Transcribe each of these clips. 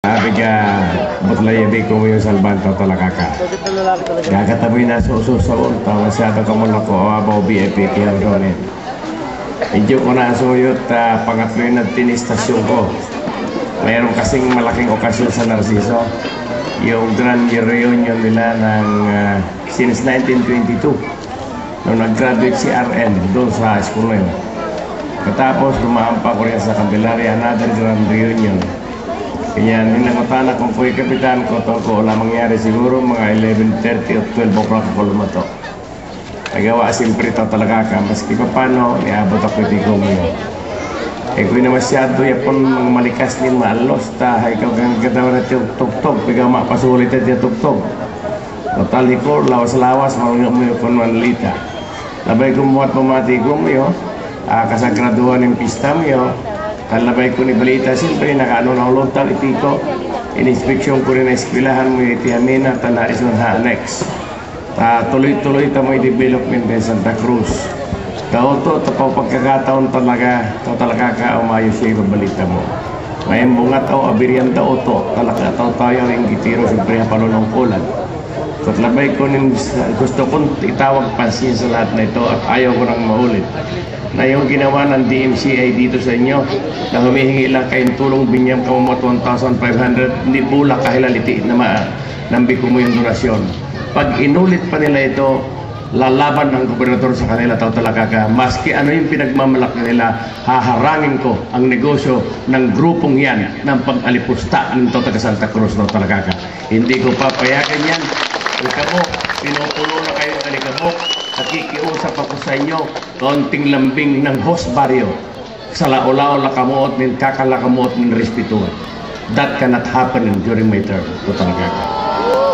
Sabi ka, butlay hindi ko yung salbanta talaga ka. Kakataboy na sususawon, tawa masyado ka muna ko, abaw BIP kaya rin. Medyo ko na suyot, pangatlo yung tinistasyon ko. Mayroon kasing malaking okasyon sa Narciso. Yung grand reunion nila ng since 1922. Nung nag-graduate si RN doon sa school na yun. Katapos, dumaan pa ko rin sa Candelaria, another grand reunion. Kaya ninangutana kung ko'y kapitan ko, to ko wala mangyari siguro mga 11:30 o 12 o'clock ako lumato. Nagawa siyempre ito talaga ka, maski pa paano, niabot ako iti ko ngayon. Ko'y na masyado yapon mga malikas ni malos, ikaw kang katawa na tugtog, pigaw mapasulit at tugtog. Total hikor, lawas-lawas, mga mo kung manlita. Labay kumuhat pamati ko mo, kasagraduhan ng pista mo, kalabay ko ni balita, siyempre nakaano na uluntal itiko, in-inspeksyon ko rin na eskwilahan mo iti Hamina, tanais ng annex. Tuloy-tuloy mo i-development ng Santa Cruz. Kauto, tapaw pagkakataon talaga ka umayos siya balita mo. May bungat o abiryan tao to, talaga tayo rin gitiro, siyempre panunungkulan. Katlabay ko nin, gusto kong itawag pansin sa lahat na ito at ayaw ko nang maulit. Na yung ginawa ng DMCA dito sa inyo na humihingi lang kayong tulong binyang kamamot 1,500 hindi pula kahilaliti na nambi ko mo yung donasyon. Pag inulit pa nila ito, lalaban ng gobernador sa kanila tao talaga ka. Maski ano yung pinagmamalak nila, haharangin ko ang negosyo ng grupong yan ng pag-alipusta ng taga Santa Cruz tao talaga ka. Hindi ko papayagan yan. Alikabok, pinupulo na kayo ng alikabok. Nakikiusap ako sa inyo, kaunting lambing ng host barrio. Sa lao-lao lakamuot ng kakalakamuot ng respetuan. That cannot happen during my term. Ito talaga ka.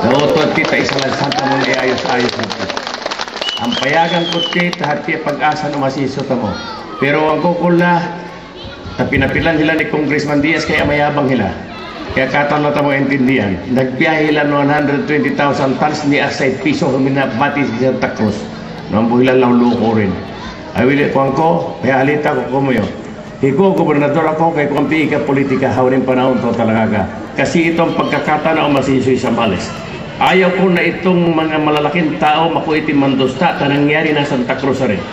Nauto at tita isa lang santa mong iayos-ayos natin. Ang payagan ko tita at pag-asa na masisuta mo. Pero ang kukula, pinapilan nila ni Congressman Diaz kaya mayabang nila. Kaya katanata mo intindihan. Nagbiyahe nila 120,000 tons ni asay piso huminabati sa Santa Cruz. Nang buhilan lang luko rin. Ay wili ko ko, kaya halita ko kumuyo. Ikaw, gobernador ako, kay kung ka politika, hawin panahon to talaga ka. Kasi itong pagkakata na umasisoy sa Males. Ayaw ko na itong mga malalaking tao makuitin mandosta na nangyari na Santa Cruz rin.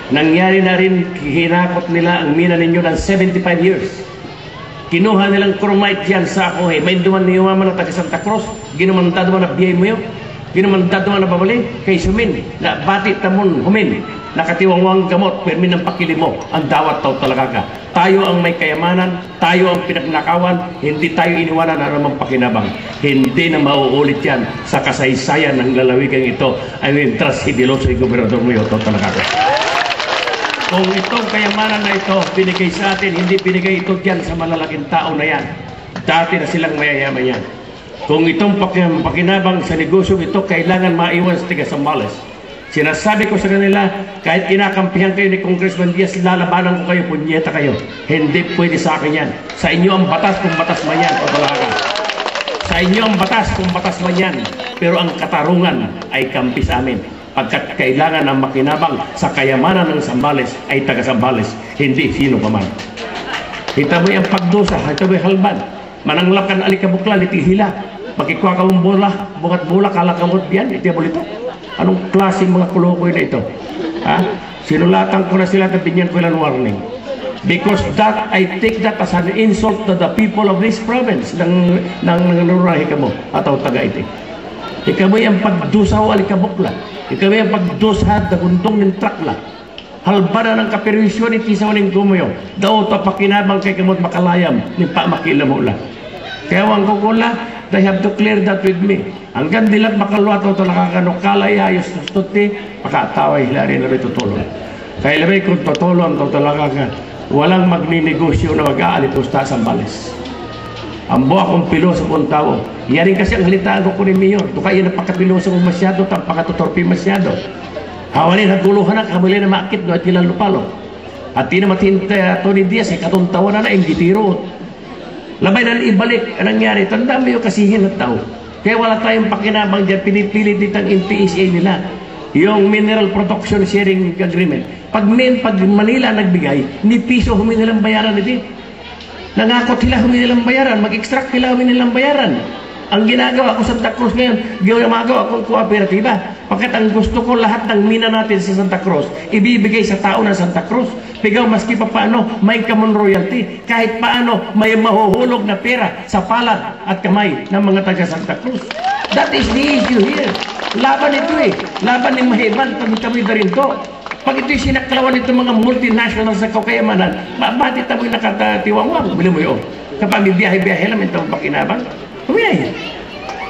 Nangyari na rin, hinakot nila ang mina ninyo ng 75 years. Kinuha nilang chromite yan sa ako. May duman niyo mama na taga Santa Cruz, ginumantado mo na biyay mo yun. Ginumantado nga na babali kay Sumin na bati tamon humin nakatiwangwang gamot permin ng pakili mo ang dawat tao talaga ka. Tayo ang may kayamanan, tayo ang pinagnakawan, hindi tayo iniwanan na namang pakinabang. Hindi na mauulit yan sa kasaysayan ng lalawigan ito ay entras hidiloso yung gobernador mo yun talaga ka. Kung itong kayamanan na ito binigay sa atin, hindi binigay ito dyan sa malalaking tao na yan. Dati na silang mayayaman yan. Kung itong pakinabang sa negosyo ito, kailangan maiwan sa tiga Sambales. Sinasabi ko sa kanila, kahit kinakampihan kayo ni Congressman Diaz, lalabanan ko kayo, punyeta kayo. Hindi pwede sa akin yan. Sa inyo ang batas kung batas man yan, o talaga. Sa inyo ang batas kung batas man yan. Pero ang katarungan ay kampi sa amin. Pagkat kailangan ng makinabang sa kayamanan ng Sambales ay taga Sambales, hindi sino pa man. Hitaboy ang pagdusa, hitaboy halban. Mananglakan alikabuklan, itihila. Magkikuha ka mong bola, bukat bola, kalakamot yan, iti bolito. Anong klaseng mga kulokoy na ito? Ha? Sinulatan ko na sila at binyan ko ilang warning. Because that, I take that as an insult to the people of this province ng nanurahi ka mo at ang taga-iti. Ikamoy ang pagdusaw alikabuklan. Ikamoy ang pagdusad na gundong ng trakla. Halbana ng kaperwisyon iti sa waning gumuyo. Daw ito pakinabang kay kamot makalayam ni pa makilamula. Kaya wang kukula, they have to clear that with me. Hanggang dilat makaluat o ito nakakanukalay ayos na stuti, makataway hilari na rin tutulong. Kaya labay kung tutulong ito talaga ka, walang magninegosyo na mag-aalipusta sa Sambales. Ang buha kong piloso kong tao. Yan kasi ang halitaan ko ni Mayor. Ito kaya napakapiloso mo masyado, tapakatutorpi masyado. Hawalin naguluhan na, kamuli na makit no at ilang lupalo. At di na matinta Tony Diaz, katuntawan na yung gitiro. Labay na ibalik ang nangyari. Tanda mo yung kasihin na tao. Kaya wala tayong pakinabang dyan, pinipilit ditang NPSA nila. Yung Mineral Production Sharing Agreement. Pag Manila nagbigay, ni piso humingi nilang bayaran nito. Nangakot sila humingi nilang bayaran, mag-extract sila humingi nilang bayaran. Ang ginagawa ko Santa Cruz ngayon, ginagawa akong kooperatiba. Bakit ang gusto ko lahat ng mina natin sa Santa Cruz, ibibigay sa tao ng Santa Cruz. Pigaw maski pa paano, may common royalty. Kahit paano, may mahuhulog na pera sa palad at kamay ng mga taga Santa Cruz. That is the issue here. Laban ito eh. Laban ng mahiban, kami na rin to. Pag ito'y sinaklawan nito mga multinational sa kakayamanan, bakit tamo'y nakatiwangwang? Bili mo yun. Kapag may biyahe-biyahe lang, may itong pakinabang. Kumiyay.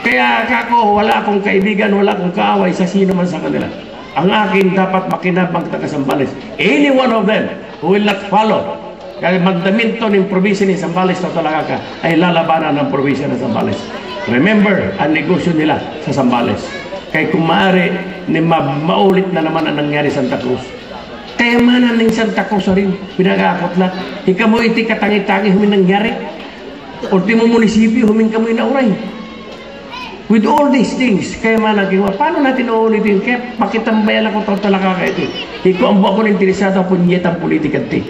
Kaya kako, wala akong kaibigan, wala akong kaaway sa sino man sa kanila. Ang akin dapat makinabang taga Zambales. Any one of them who will not follow kaya magdaminto ng probinsya ni Zambales na talaga ka ay lalabanan ng probinsya ng Zambales. Remember, ang negosyo nila sa Zambales. Kaya kung maaari, maulit na naman ang nangyari sa Santa Cruz. Kaya manan ng Santa Cruz rin, pinag-aakot na. Ika mo iti katangi-tangi humin nangyari. Ultimo munisipyo, humin ka mo inauray. With all these things, kaya managing, paano natin uulitin? Kaya pakitambayan ako ito talaga ka ito. Iko ang buwan ko na interesado po niyetang politika ito.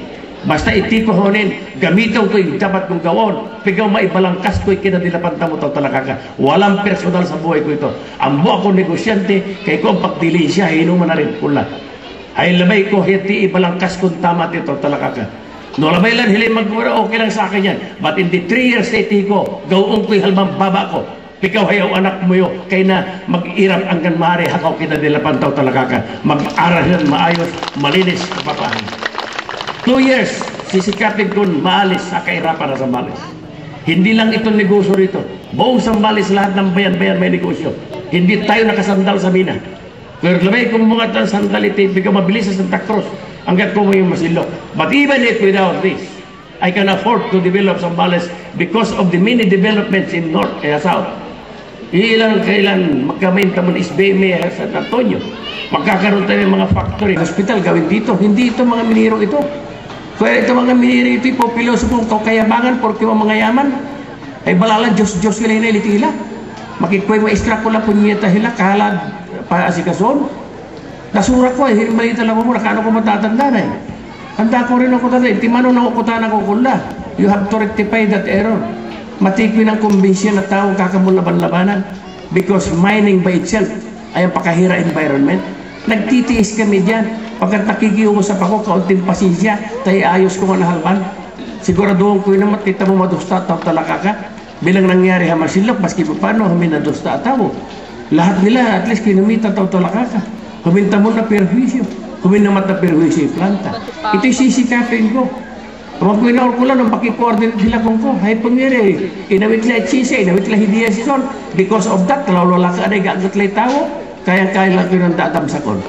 Basta iti ko honin, gamitan ko yung dapat kong gawon. Pigaw maibalangkas ko yung kinadilapanta mo ito talaga ka. Walang personal sa buhay ko ito. Ang buwan ko negosyante, kaya ko ang pagdili siya, hinuman na rin pula. Ay labay ko, hindi ibalangkas kong tama ito talaga ka. No labay lang, hilay magmura, okay lang sa akin yan. But in the 3 years na iti ko, gawong ko'y halmang baba ko. Ikaw hayaw anak mo yun, kaya na mag-irap hanggang maaari, hakaw kinadilapantaw talaga ka. Mag-aral yan, maayos, malinis, kapapahan. 2 years, sisikapin ko maalis sa kahirapan na Zambales. Hindi lang itong negosyo rito. Buong Zambales, lahat ng bayan-bayan may negosyo. Hindi tayo nakasandal sa mina. Pero labay kung mga sandal ito, bigyan mabilis sa Santa Cruz, hanggat ko mo yung masilok. But even if without this, I can afford to develop Zambales because of the many developments in North and South. Ilang kailan magkamenta mo ng SBM sa San Antonio. Magkakaroon tayo ng mga factory. Hospital gawin dito. Hindi ito mga minero ito. Kaya ito mga minero ito, populoso pong kayabangan porque mga yaman. Ay balalan, Diyos sila hinalitila. Makikwe mo extra ko lang punyeta hila, kahalad pa asikason. Nasura ko eh, malita lang mo, nakano ko matatanda na eh. Handa ko rin ako tanda, timano na ukutan ako kula. You have to rectify that error. Matikwi ng kumbensyon na tao kakamulaban-labanan because mining by itself ay ang pakahira environment. Nagtitiis kami dyan. Pagkat nakikiusap ako, kaunting pasensya, tayo ayos ko nga nahalman. Siguraduhin ko yun naman, kita mo madusta at talaga ka. Bilang nangyari hamasilok, maski pa paano, huminadusta at tao. Lahat nila, at least kinumita at talaga ka. Huminta mo na perwisyo. Huminamat na perwisyo yung planta. Ito'y sisikapin ko. Kapag pinawar ko lang, nung pakikoordinate sila kong ko, hay pangyari, inawit lang sisi, inawit lang hindi sison. Because of that, kalawala ka na gagat lang tao, kaya lang ko ng datam sa kon.